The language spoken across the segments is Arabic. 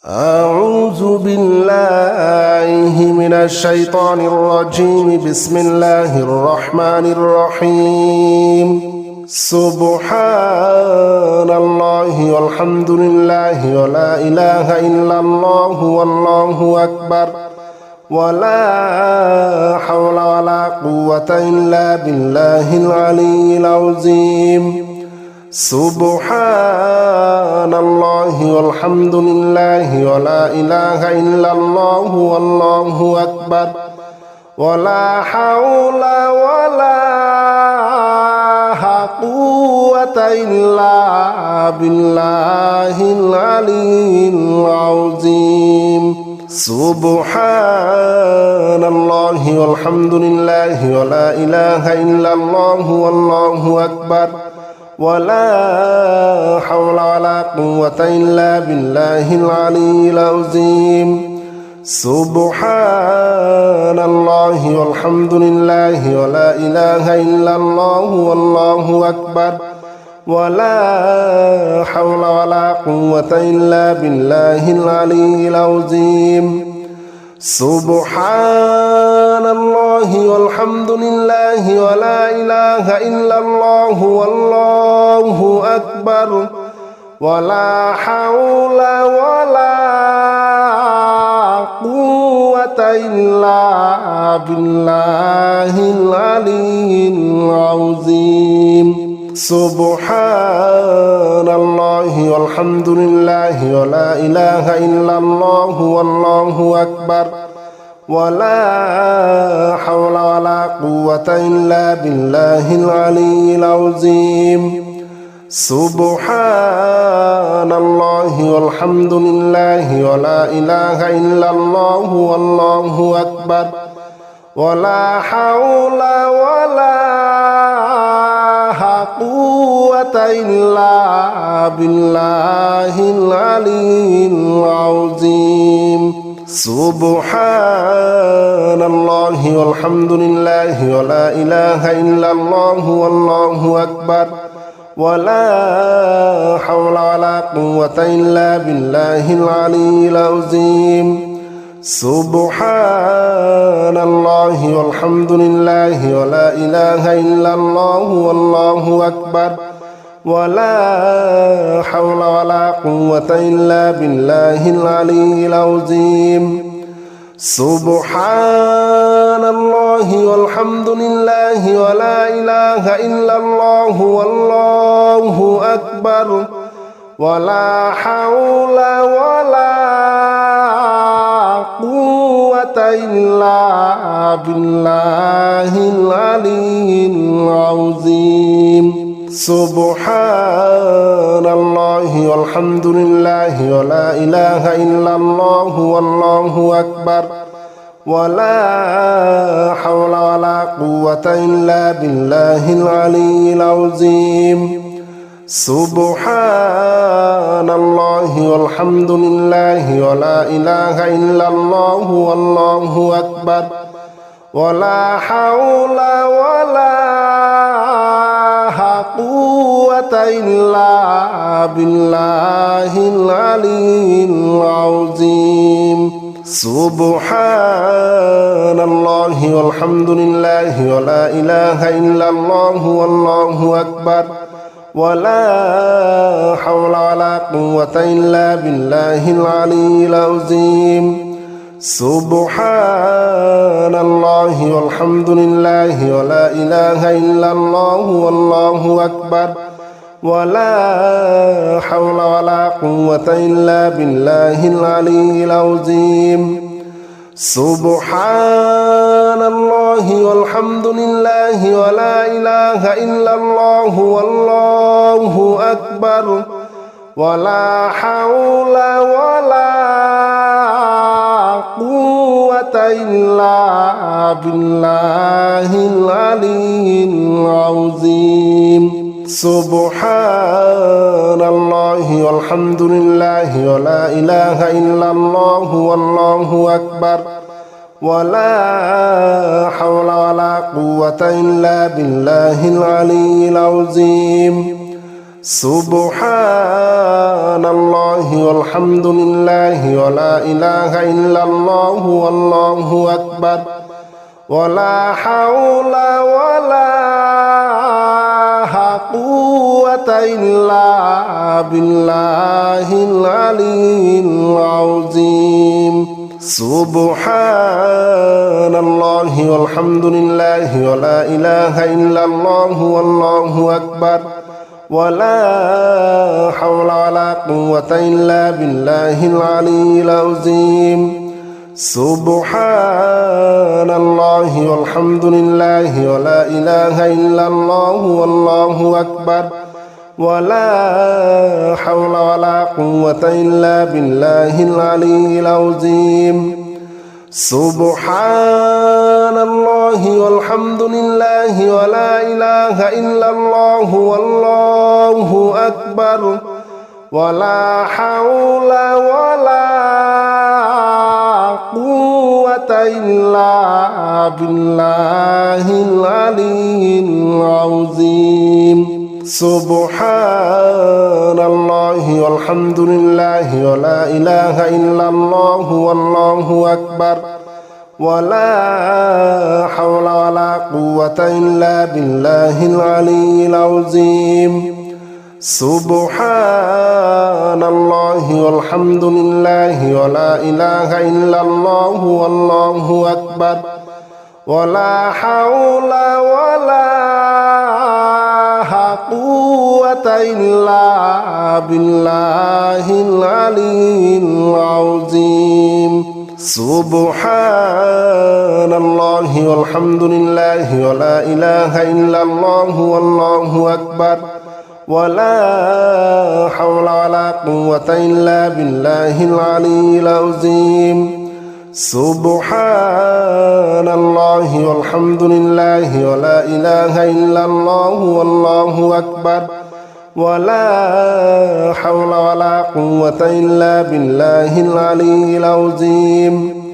أعوذ بالله من الشيطان الرجيم بسم الله الرحمن الرحيم سبحان الله والحمد لله ولا إله إلا الله والله أكبر ولا حول ولا قوة إلا بالله العلي العظيم سبحان الله والحمد لله ولا إله إلا الله والله أكبر ولا حول ولا قوة إلا بالله العلي العظيم سبحان الله والحمد لله ولا إله إلا الله والله أكبر ولا حول ولا قوة إلا بالله العلي العظيم سبحان الله والحمد لله ولا إله إلا الله والله أكبر ولا حول ولا قوة إلا بالله العلي العظيم سبحان الله والحمد لله ولا إله إلا الله والله أكبر ولا حول ولا قوة إلا بالله العلي العظيم سبحان الله والحمد لله ولا إله إلا الله والله أكبر ولا حول ولا قوة إلا بالله العلي العظيم سبحان الله والحمد لله ولا إله إلا الله والله أكبر ولا حول ولا قوة إلا بالله العلي العظيم سبحان الله والحمد لله ولا إله إلا الله والله أكبر ولا حول ولا قوة إلا بالله العلي العظيم سبحان الله والحمد لله ولا إله إلا الله والله أكبر ولا حول ولا قوة إلا بالله العلي العظيم سبحان الله والحمد لله ولا إله إلا الله والله أكبر ولا حول ولا قوة إلا بالله العلي العظيم سبحان الله والحمد لله ولا إله إلا الله والله أكبر ولا حول ولا قوة إلا بالله العلي العظيم سبحان الله والحمد لله ولا إله إلا الله والله أكبر ولا حول ولا قوة إلا بالله العلي العظيم سبحان الله والحمد لله ولا إله إلا الله والله أكبر ولا حول ولا قوة إلا بالله العلي العظيم سبحان الله والحمد لله ولا إله إلا الله والله أكبر ولا حول ولا قوة إلا بالله العلي العظيم سبحان الله والحمد لله ولا إله إلا الله والله أكبر ولا حول ولا قوة إلا بالله العلي العظيم سبحان الله والحمد لله ولا إله إلا الله والله أكبر ولا حول ولا قوة إلا بالله العلي العظيم سبحان الله والحمد لله ولا إله إلا الله والله أكبر ولا حول ولا قوة إلا بالله العلي العظيم سبحان الله والحمد لله ولا إله إلا الله والله أكبر ولا حول ولا قوة إلا بالله العلي العظيم سبحان الله والحمد لله ولا إله إلا الله والله أكبر ولا حول ولا قوة إلا بالله العلي العظيم سبحان الله والحمد لله ولا إله إلا الله والله أكبر ولا حول ولا قوة إلا بالله العلي العظيم سبحان الله والحمد لله ولا إله إلا الله والله أكبر ولا حول ولا قوة إلا بالله العلي العظيم سبحان الله والحمد لله ولا إله إلا الله والله أكبر ولا حول ولا قوة إلا بالله العلي العظيم سبحان الله والحمد لله ولا إله إلا الله والله أكبر ولا حول ولا قوة إلا بالله العلي العظيم سبحان الله والحمد لله ولا إله إلا الله والله أكبر ولا حول ولا قوة إلا بالله العلي العظيم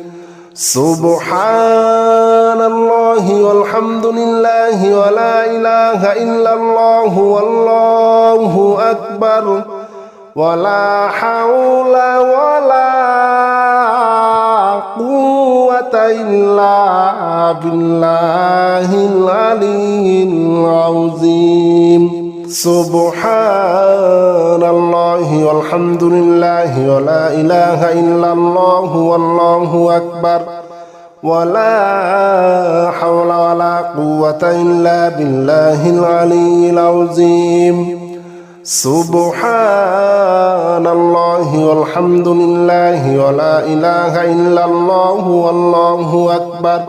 سبحان الله والحمد لله ولا إله إلا الله والله أكبر ولا حول ولا قوة إلا بالله العلي العظيم سبحان الله والحمد لله ولا إله إلا الله والله أكبر ولا حول ولا قوة إلا بالله العلي العظيم سبحان الله والحمد لله ولا إله إلا الله والله أكبر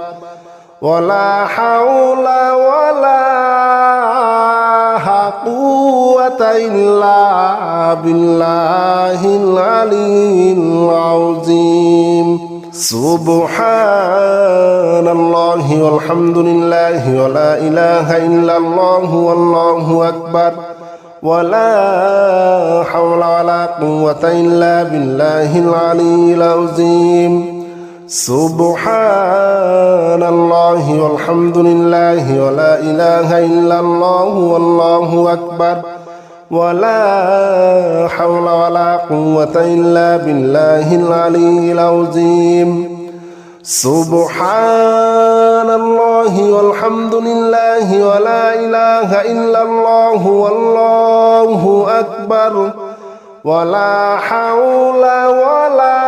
ولا حول ولا قوة إلا بالله العلي العظيم سبحان الله والحمد لله ولا إله إلا الله والله أكبر ولا حول ولا قوة إلا بالله العلي العظيم سبحان الله والحمد لله ولا إله إلا الله والله أكبر ولا حول ولا قوة إلا بالله العلي العظيم سبحان الله والحمد لله ولا إله إلا الله والله أكبر ولا حول ولا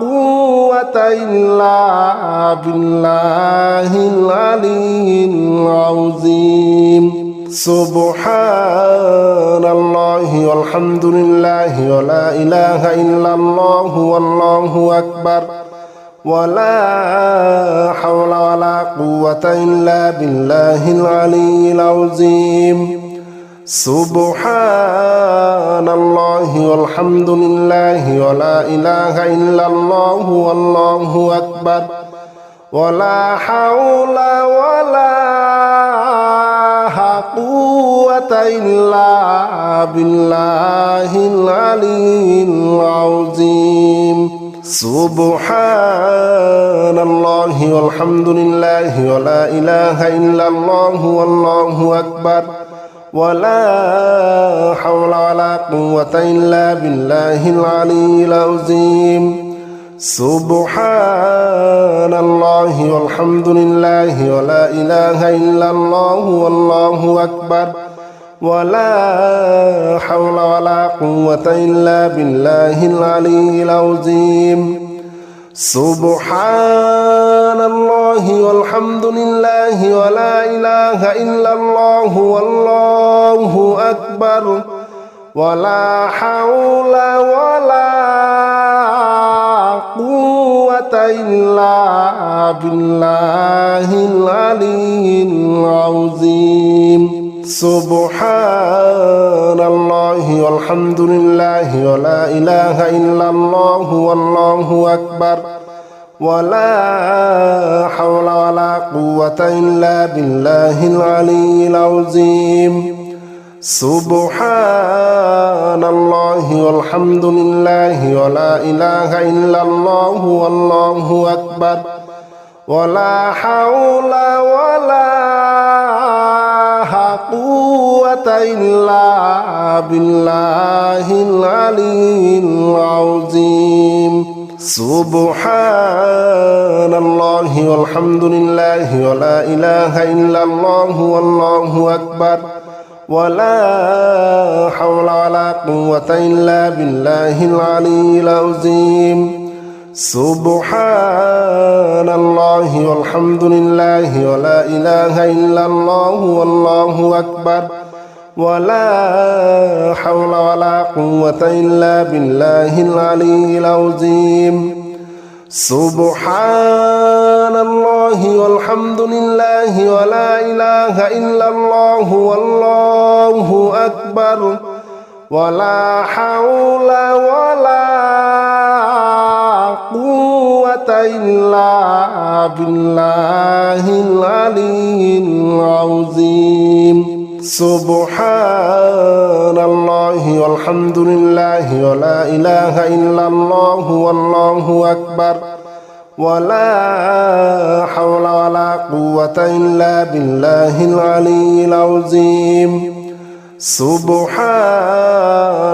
قوة إلا بالله العلي العظيم سبحان الله والحمد لله ولا إله إلا الله والله أكبر ولا حول ولا قوة إلا بالله العلي العظيم سبحان الله والحمد لله ولا إله إلا الله والله أكبر ولا حول ولا قوة إلا بالله العلي العظيم سبحان الله والحمد لله ولا إله إلا الله والله أكبر ولا حول ولا قوة إلا بالله العلي العظيم سبحان الله والحمد لله ولا إله إلا الله والله أكبر ولا حول ولا قوة إلا بالله العلي العظيم سبحان الله والحمد لله ولا إله إلا الله والله أكبر ولا حول ولا قوة إلا بالله العلي العظيم سبحان الله والحمد لله ولا إله إلا الله والله أكبر ولا حول ولا قوة إلا بالله العلي العظيم سبحان الله والحمد لله ولا إله إلا الله والله أكبر ولا حول ولا قوة إلا بالله العلي العظيم سبحان الله والحمد لله ولا إله إلا الله والله أكبر ولا حول ولا قوة إلا بالله العلي العظيم سبحان الله والحمد لله ولا إله إلا الله والله أكبر ولا حول ولا قوة إلا بالله العلي العظيم سبحان الله والحمد لله ولا إله إلا الله والله أكبر ولا حول ولا قوة إلا بالله العلي العظيم سبحان الله والحمد لله ولا إله إلا الله والله أكبر ولا حول ولا قوة إلا بالله العلي العظيم سبحان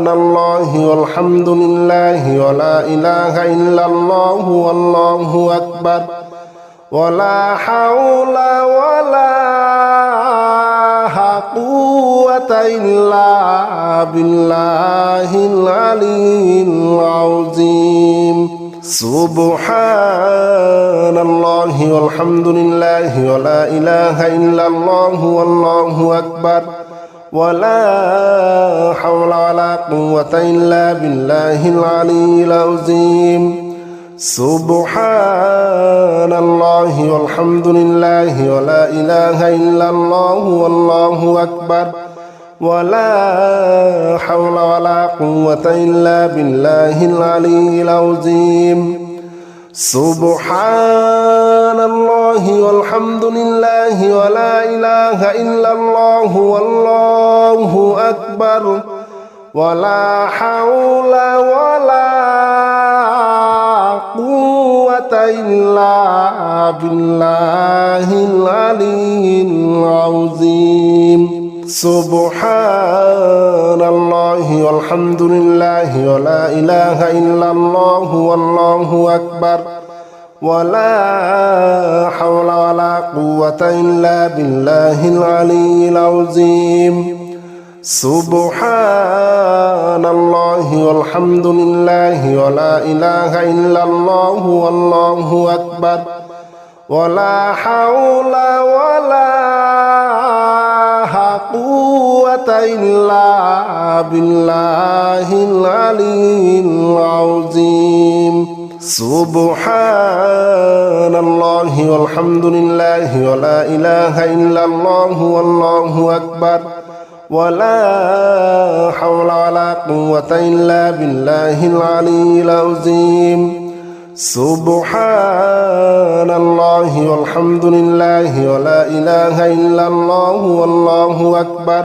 الله والحمد لله ولا إله إلا الله والله أكبر ولا حول ولا قوة إلا بالله العلي العظيم سبحان الله والحمد لله ولا إله إلا الله والله أكبر ولا حول ولا قوة إلا بالله العلي العظيم سبحان الله والحمد لله ولا إله إلا الله والله أكبر ولا حول ولا قوة إلا بالله العلي العظيم سبحان الله والحمد لله ولا إله إلا الله والله أكبر ولا حول ولا قوة إلا بالله العلي العظيم سبحان الله والحمد لله ولا إله إلا الله والله أكبر ولا حول ولا قوة إلا بالله العلي العظيم سبحان الله والحمد لله ولا إله إلا الله والله أكبر ولا حول ولا قوة إلا بالله العلي العظيم سبحان الله والحمد لله ولا إله إلا الله والله أكبر ولا حول ولا قوة إلا بالله العلي العظيم سبحان الله والحمد لله ولا إله إلا الله والله أكبر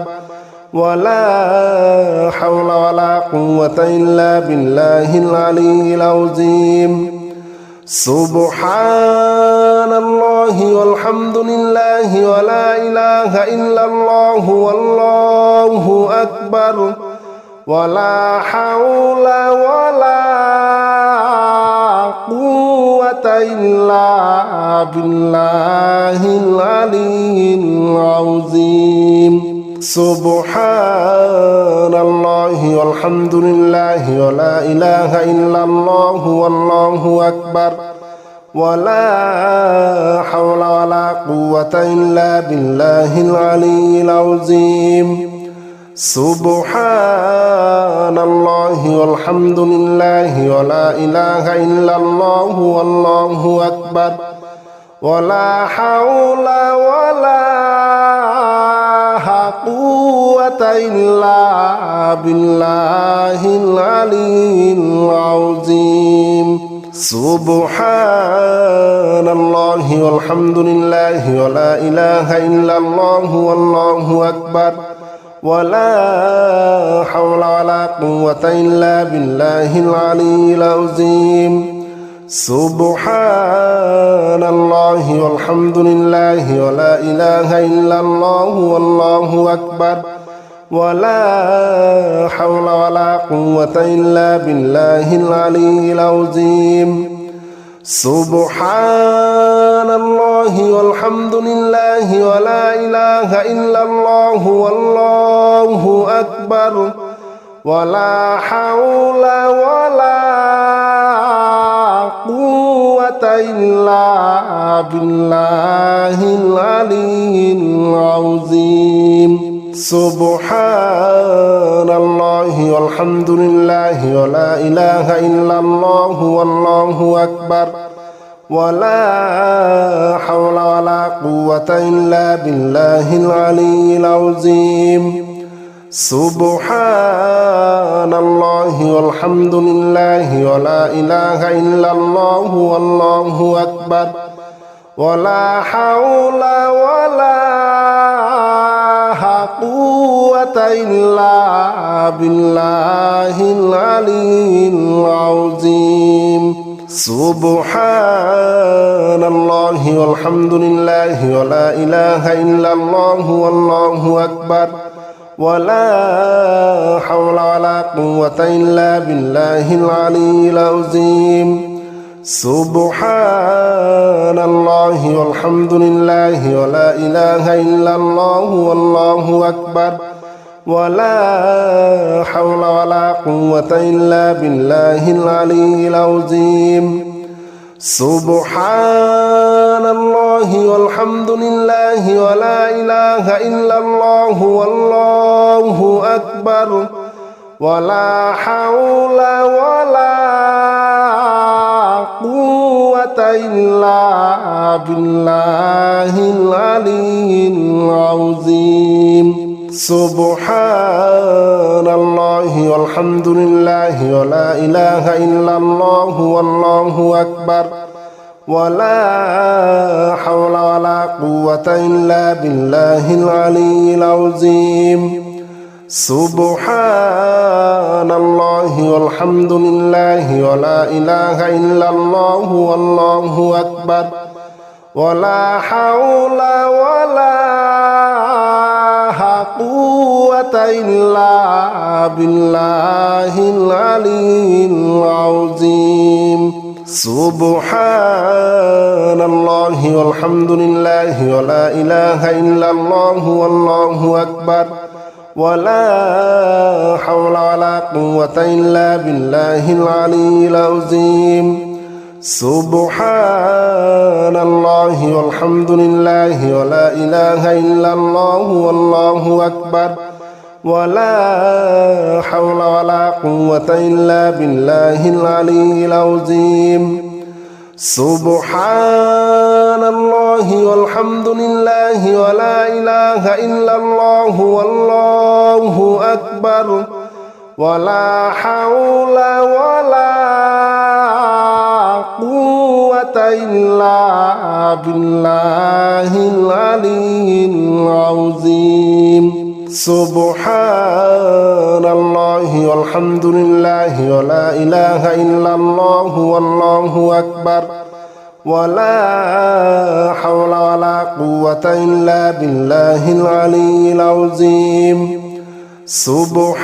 ولا حول ولا قوة إلا بالله العلي العظيم سبحان الله والحمد لله ولا إله إلا الله والله أكبر ولا حول ولا قوة إلا بالله العلي العظيم سبحان الله والحمد لله ولا إله إلا الله والله أكبر ولا حول ولا قوة إلا بالله العلي العظيم سبحان الله والحمد لله ولا إله إلا الله والله أكبر ولا حول ولا قوة إلا بالله العلي العظيم سبحان الله والحمد لله ولا إله إلا الله والله أكبر ولا حول ولا قوة إلا بالله العلي العظيم سبحان الله والحمد لله ولا إله إلا الله والله أكبر ولا حول ولا قوة إلا بالله العلي العظيم سبحان الله والحمد لله ولا إله إلا الله والله أكبر ولا حول ولا قوة إلا بالله العلي العظيم سبحان الله والحمد لله ولا إله إلا الله والله أكبر ولا حول ولا قوة إلا بالله العلي العظيم سبحان الله والحمد لله ولا إله إلا الله والله أكبر ولا حول ولا قوة إلا بالله العلي العظيم سبحان الله والحمد لله ولا إله إلا الله والله أكبر ولا حول ولا قوة إلا بالله العلي العظيم سبحان الله والحمد لله ولا إله إلا الله والله أكبر ولا حول ولا قوة إلا بالله العلي العظيم سبحان الله والحمد لله ولا إله إلا الله والله أكبر ولا حول ولا قوة إلا بالله العلي العظيم سبحان الله والحمد لله ولا إله إلا الله والله أكبر ولا حول ولا قوة إلا بالله العلي العظيم سبحان الله والحمد لله ولا إله إلا الله والله أكبر ولا حول ولا قوة إلا بالله العلي العظيم سبحان الله والحمد لله ولا إله إلا الله والله أكبر ولا حول ولا قوة إلا بالله العلي العظيم سبحان الله والحمد لله ولا إله إلا الله والله أكبر ولا حول ولا قوة إلا بالله العلي العظيم سبحان الله والحمد لله ولا إله إلا الله والله أكبر ولا حول ولا قوة إلا بالله العلي العظيم سبحان الله والحمد لله ولا إله إلا الله والله أكبر ولا حول ولا قوة إلا بالله العلي العظيم سبحان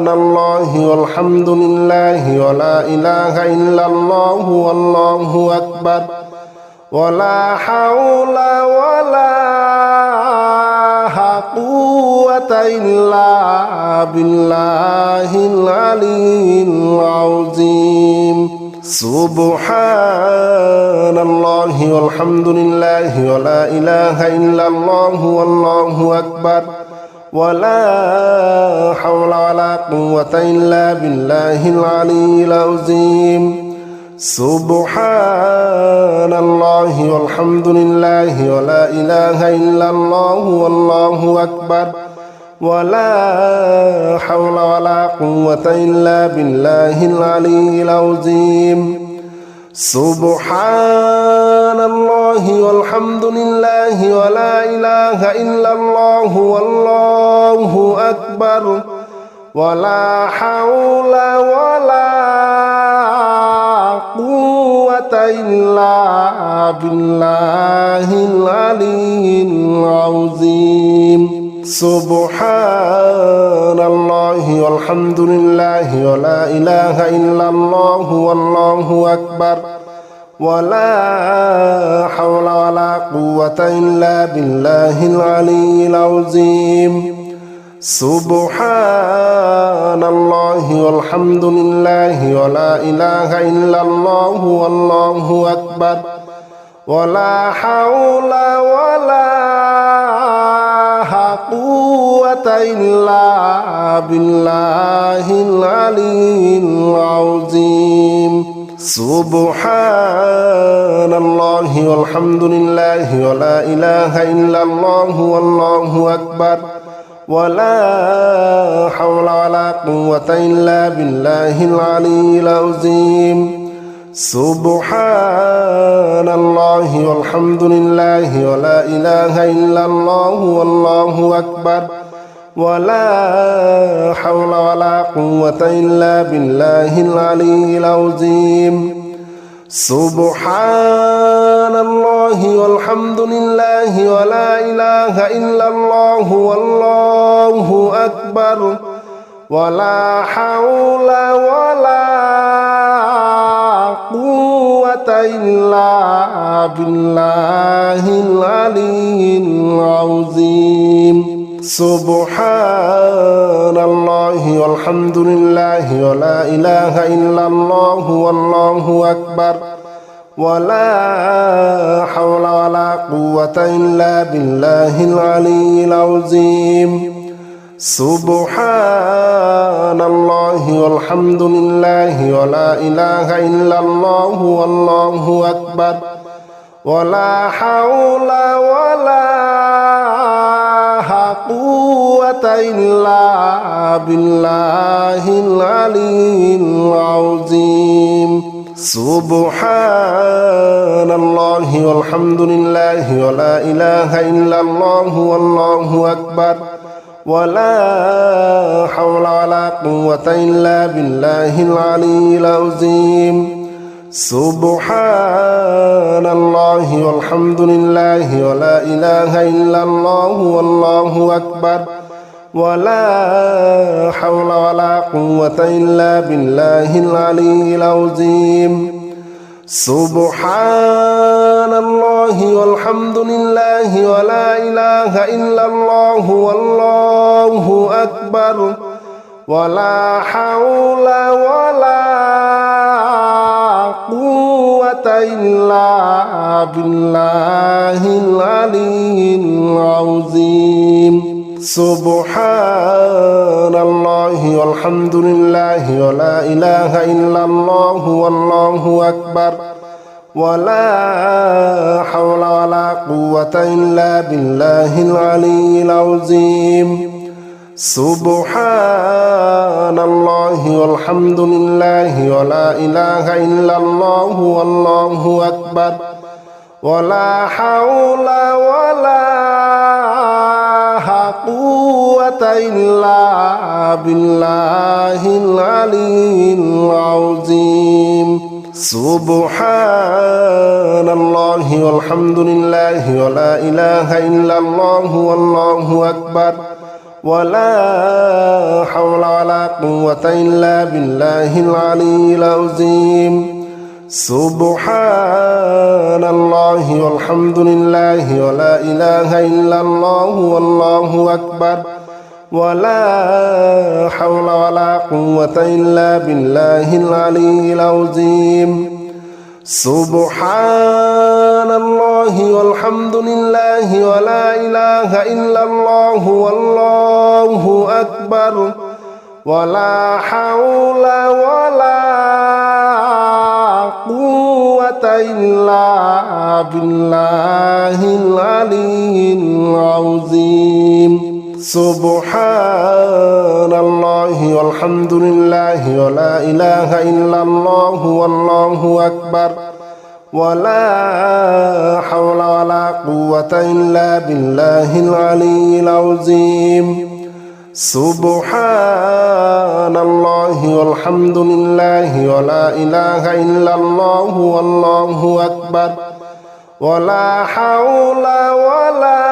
الله والحمد لله ولا إله إلا الله والله أكبر ولا حول ولا قوة إلا بالله العلي العظيم سبحان الله والحمد لله ولا إله إلا الله والله أكبر ولا حول ولا قوة إلا بالله العلي العظيم سبحان الله والحمد لله ولا إله إلا الله والله أكبر ولا حول ولا قوة إلا بالله العلي العظيم سبحان الله والحمد لله ولا إله إلا الله والله أكبر ولا حول ولا قوة إلا بالله العلي العظيم سبحان الله والحمد لله ولا إله إلا الله والله أكبر ولا حول ولا قوة إلا بالله العلي العظيم سبحان الله والحمد لله ولا إله إلا الله والله أكبر ولا حول ولا قوة إلا بالله العلي العظيم سبحان الله والحمد لله ولا إله إلا الله والله أكبر ولا حول ولا قوة إلا بالله العلي العظيم سبحان الله والحمد لله ولا إله إلا الله والله أكبر ولا حول ولا قوة إلا بالله العلي العظيم سبحان الله والحمد لله ولا إله إلا الله والله أكبر ولا حول ولا قوة إلا بالله العلي العظيم سبحان الله والحمد لله ولا إله إلا الله والله أكبر ولا حول ولا قوة إلا بالله العلي العظيم سبحان الله والحمد لله ولا إله إلا الله والله أكبر ولا حول ولا قوة إلا بالله العلي العظيم سبحان الله والحمد لله ولا إله إلا الله والله أكبر ولا حول ولا قوة إلا بالله العلي العظيم سبحان الله والحمد لله ولا إله إلا الله والله أكبر ولا حول ولا قوة إلا بالله العلي العظيم سبحان الله والحمد لله ولا إله إلا الله والله أكبر ولا حول ولا قوة إلا بالله العلي العظيم سبحان الله والحمد لله ولا إله إلا الله والله أكبر ولا حول ولا قوة إلا بالله العلي العظيم سبحان الله والحمد لله ولا إله إلا الله والله أكبر ولا حول ولا قوة إلا بالله العلي العظيم سبحان الله والحمد لله ولا إله إلا الله والله أكبر ولا حول ولا قوة إلا بالله العلي العظيم سبحان الله والحمد لله ولا إله إلا الله والله أكبر ولا حول ولا قوة إلا بالله العلي العظيم سبحان الله والحمد لله ولا إله إلا الله والله أكبر ولا حول ولا قوة إلا بالله العلي العظيم سبحان الله والحمد لله ولا إله إلا الله والله أكبر ولا حول ولا قوة إلا بالله العلي العظيم سبحان الله والحمد لله ولا إله إلا الله والله أكبر ولا حول ولا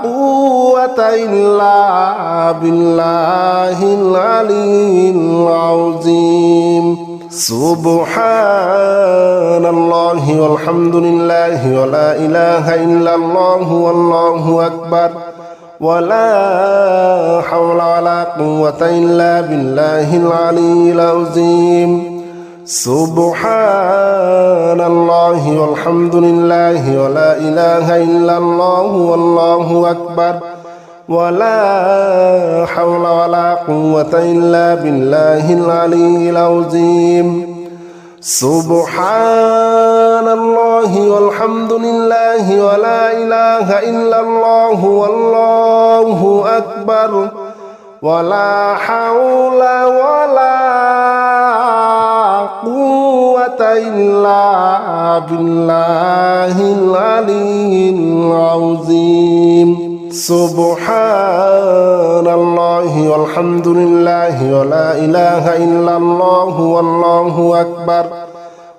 قوة إلا بالله العلي العظيم سبحان الله والحمد لله ولا إله إلا الله والله أكبر ولا حول ولا قوة إلا بالله العلي العظيم سبحان الله والحمد لله ولا إله إلا الله والله أكبر ولا حول ولا قوة إلا بالله العلي العظيم سبحان الله والحمد لله ولا إله إلا الله والله أكبر ولا حول ولا قوة إلا بالله العلي العظيم سبحان الله والحمد لله ولا إله إلا الله والله أكبر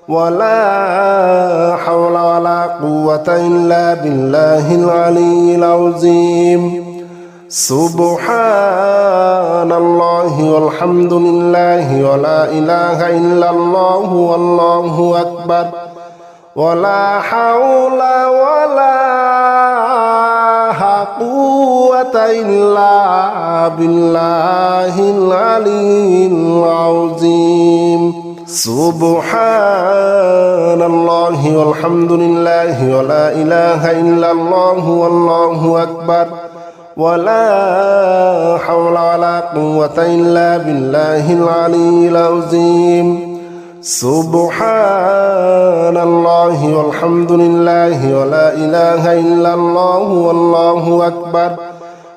ولا حول ولا قوة إلا بالله العلي العظيم سبحان الله والحمد لله ولا إله إلا الله والله أكبر ولا حول ولا قوة إلا بالله العلي العظيم سبحان الله والحمد لله ولا إله إلا الله والله أكبر ولا حول ولا قوة إلا بالله العلي العظيم سبحان الله والحمد لله ولا إله إلا الله والله أكبر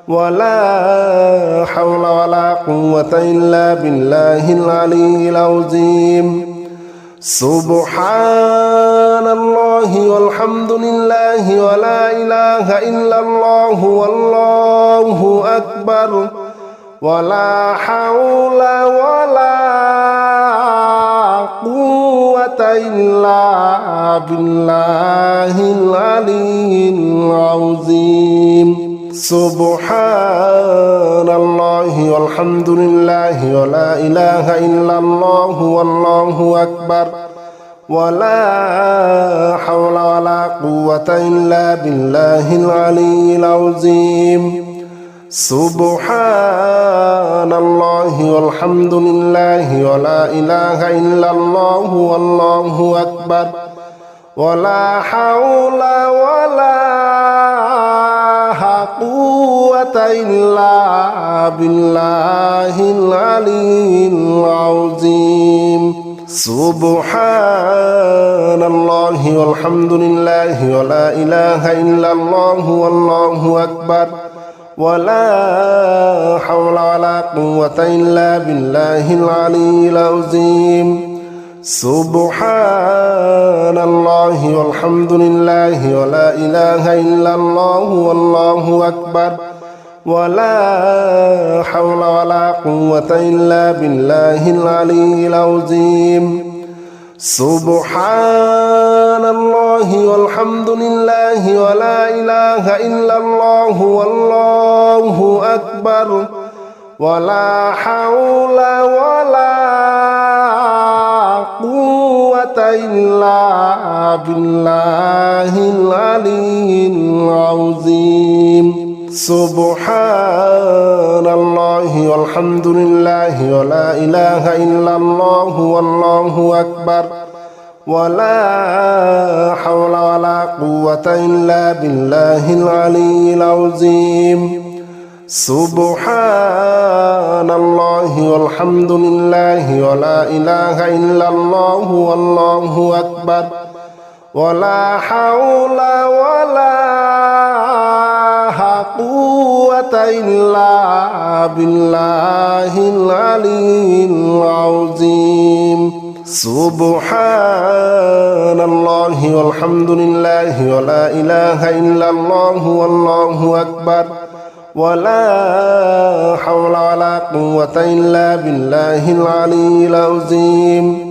ولا حول ولا قوة إلا بالله العلي العظيم سبحان الله والحمد لله ولا إله إلا الله والله أكبر ولا حول ولا قوة إلا بالله العلي العظيم سبحان الله والحمد لله ولا إله إلا الله والله أكبر ولا حول ولا قوة إلا بالله العلي العظيم سبحان الله والحمد لله ولا إله إلا الله والله أكبر ولا حول ولا قوة إلا بالله العلي العظيم سبحان الله والحمد لله ولا إله إلا الله والله أكبر ولا حول ولا قوة إلا بالله العلي العظيم سبحان الله والحمد لله ولا إله إلا الله والله أكبر ولا حول ولا قوة إلا بالله العلي العظيم سبحان الله والحمد لله ولا إله إلا الله والله أكبر ولا حول ولا قوة إلا بالله العلي العظيم سبحان الله والحمد لله ولا إله إلا الله والله أكبر ولا حول ولا قوة إلا بالله العلي العظيم سبحان الله والحمد لله ولا إله إلا الله والله أكبر ولا حول ولا قوة إلا بالله العلي العظيم سبحان الله والحمد لله ولا إله إلا الله والله أكبر ولا حول ولا قوة إلا بالله العلي العظيم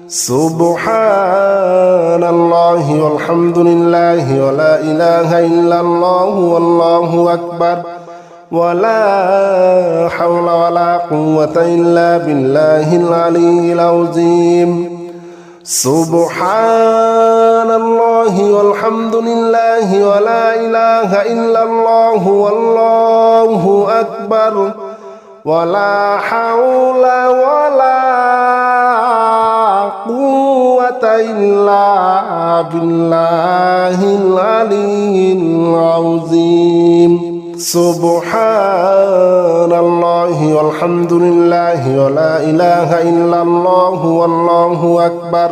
سبحان الله والحمد لله ولا إله إلا الله والله أكبر ولا حول ولا قوة إلا بالله العلي العظيم سبحان الله والحمد لله ولا إله إلا الله والله أكبر ولا حول ولا قوة إلا بالله العلي العظيم سبحان الله والحمد لله ولا إله إلا الله والله أكبر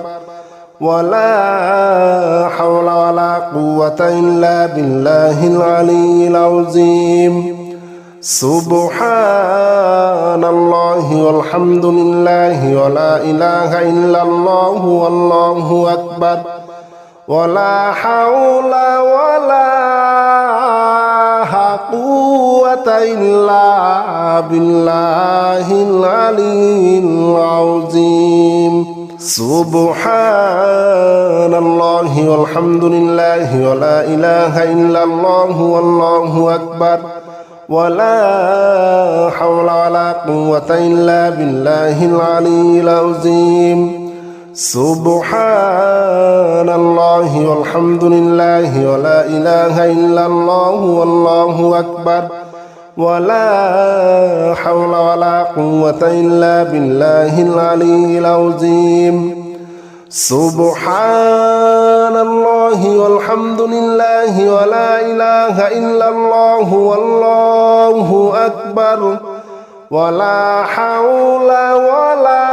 ولا حول ولا قوة إلا بالله العلي العظيم سبحان الله والحمد لله ولا إله إلا الله والله أكبر ولا حول ولا قوة إلا بالله العلي العظيم سبحان الله والحمد لله ولا إله إلا الله والله أكبر ولا حول ولا قوة إلا بالله العلي العظيم سبحان الله والحمد لله ولا إله إلا الله والله أكبر ولا حول ولا قوة إلا بالله العلي العظيم سبحان الله والحمد لله ولا إله إلا الله والله أكبر ولا حول ولا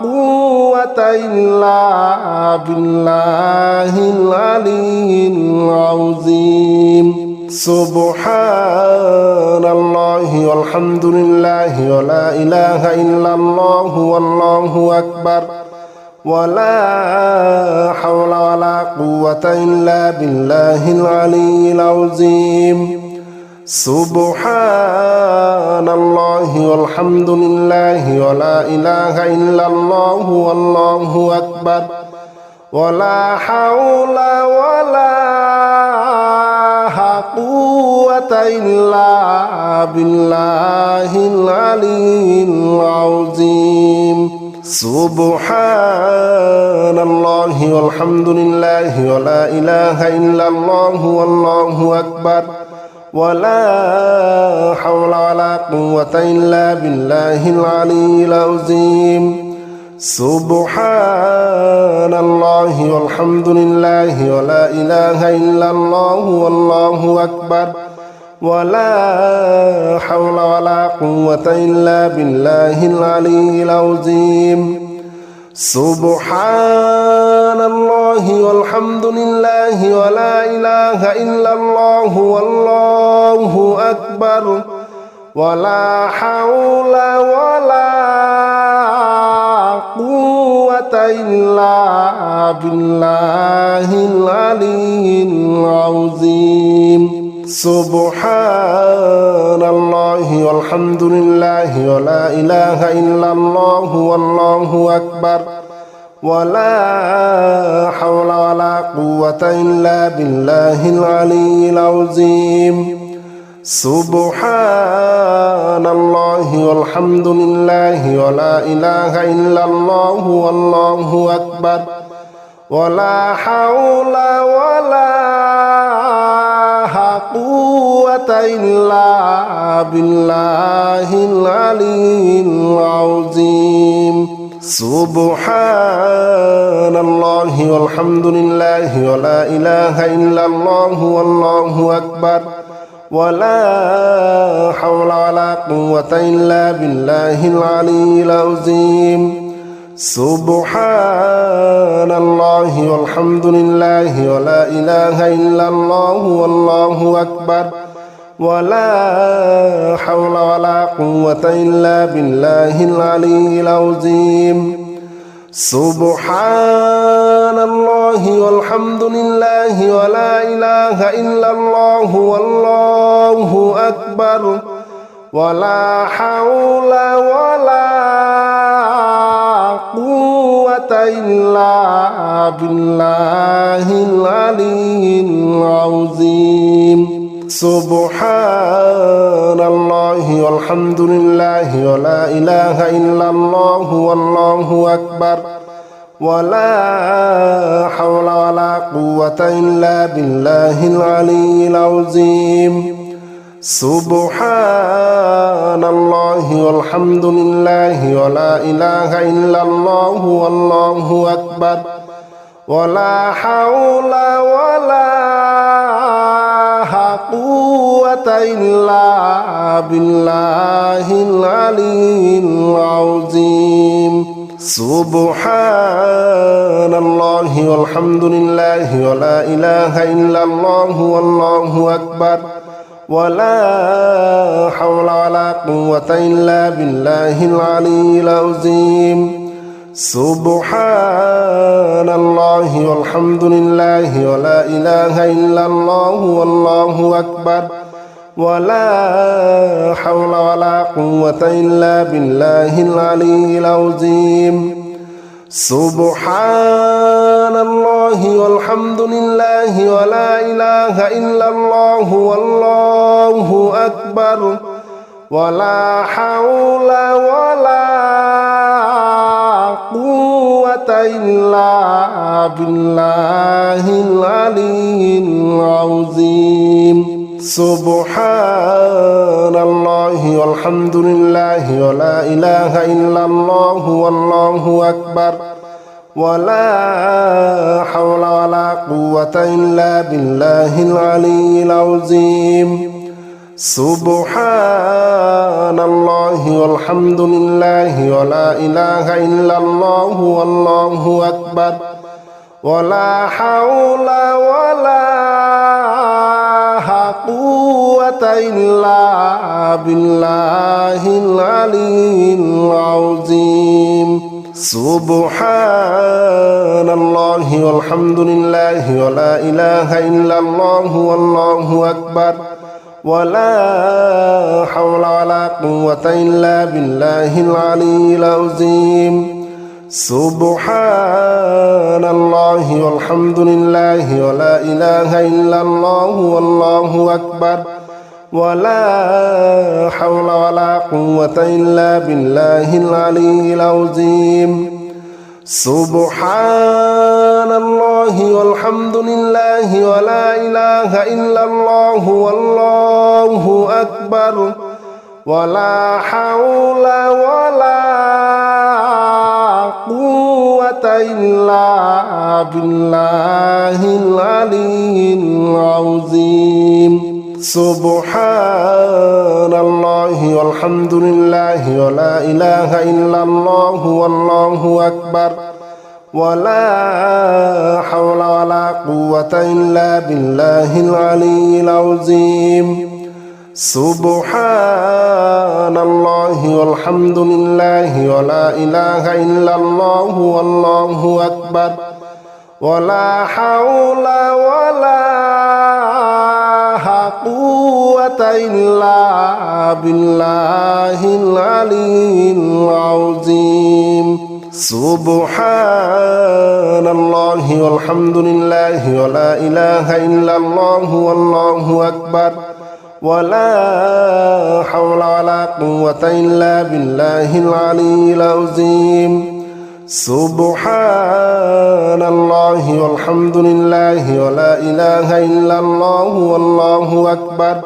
قوة إلا بالله العلي العظيم سبحان الله والحمد لله ولا إله إلا الله والله أكبر ولا حول ولا قوة إلا بالله العلي العظيم سبحان الله والحمد لله ولا إله إلا الله والله أكبر ولا حول ولا قوة إلا بالله العلي العظيم سبحان الله والحمد لله ولا إله إلا الله والله أكبر ولا حول ولا قوة إلا بالله العلي العظيم سبحان الله والحمد لله ولا إله إلا الله والله أكبر ولا حول ولا قوة إلا بالله العلي العظيم سبحان الله والحمد لله ولا إله إلا الله والله أكبر ولا حول ولا قوة إلا بالله العلي العظيم سبحان الله والحمد لله ولا إله إلا الله والله أكبر ولا حول ولا قوة إلا بالله العلي العظيم سبحان الله والحمد لله ولا إله إلا الله والله أكبر ولا حول ولا قوة إلا بالله العلي العظيم سبحان الله والحمد لله ولا إله إلا الله والله أكبر ولا حول ولا قوة إلا بالله العلي العظيم سبحان الله والحمد لله ولا إله إلا الله والله أكبر ولا حول ولا قوة إلا بالله العلي العظيم سبحان الله والحمد لله ولا إله إلا الله والله أكبر ولا حول ولا قوة إلا بالله العلي العظيم سبحان الله والحمد لله ولا إله إلا الله والله أكبر ولا حول ولا قوة إلا بالله العلي العظيم سبحان الله والحمد لله ولا إله إلا الله والله أكبر ولا حول ولا قوة إلا بالله العلي العظيم سبحان الله والحمد لله ولا إله إلا الله والله أكبر ولا حول ولا قوة إلا بالله العلي العظيم سبحان الله والحمد لله ولا إله إلا الله والله أكبر ولا حول ولا قوة إلا بالله العلي العظيم سبحان الله والحمد لله ولا إله إلا الله والله أكبر ولا حول ولا قوة إلا بالله العلي العظيم سبحان الله والحمد لله ولا إله إلا الله والله أكبر ولا حول ولا قوة إلا بالله العلي العظيم سبحان الله والحمد لله ولا إله إلا الله والله أكبر ولا حول ولا قوة إلا بالله العلي العظيم سبحان الله والحمد لله ولا إله إلا الله والله أكبر ولا حول ولا قوة إلا بالله العلي العظيم سبحان الله والحمد لله ولا إله إلا الله والله أكبر ولا حول ولا قوة إلا بالله العلي العظيم سبحان الله والحمد لله ولا إله إلا الله والله أكبر ولا حول ولا قوة إلا بالله العلي العظيم سبحان الله والحمد لله ولا إله إلا الله والله أكبر ولا حول ولا قوة إلا بالله العلي العظيم سبحان الله والحمد لله ولا إله إلا الله والله أكبر ولا حول ولا قوة إلا بالله العلي العظيم سبحان الله والحمد لله ولا إله إلا الله والله أكبر ولا حول ولا قوة إلا بالله العلي العظيم سبحان الله والحمد لله ولا إله إلا الله والله أكبر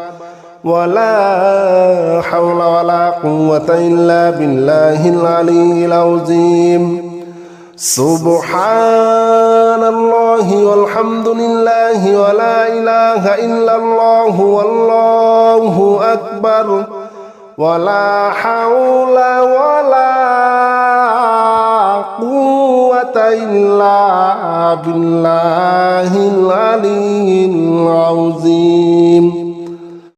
ولا حول ولا قوة إلا بالله العلي العظيم سبحان الله والحمد لله ولا إله إلا الله والله أكبر ولا حول ولا قوة إلا بالله العلي العظيم